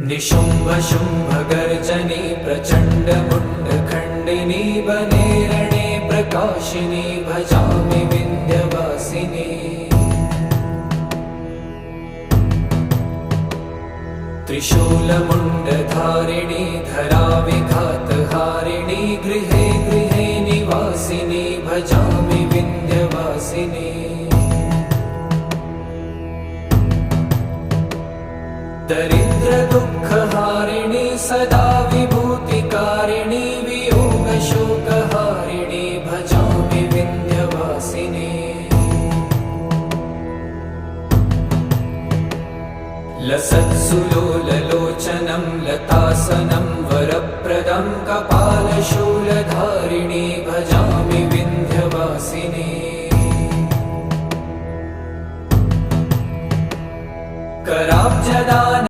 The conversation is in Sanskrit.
निशुम्भ शुम्भ गर्जनी प्रचण्ड मुण्डखण्डिनी वने रणे प्रकाशिनी भजामि विन्ध्यवासिनी। त्रिशूलमुण्डधारिणी धराविघातहारिणी गृहे गृहे निवासिनी भजामि विन्ध्यवासिनी। दरिद्र दुःखहारिणी सदा विभूतिकारिणी वियोगशोकहारिणी भजामि विन्ध्यवासिनी। लसत्सुलोललोचनं लतासनं वरप्रदं कपालशूलधारिणी भजामि विन्ध्यवासिनी। कराब्जदान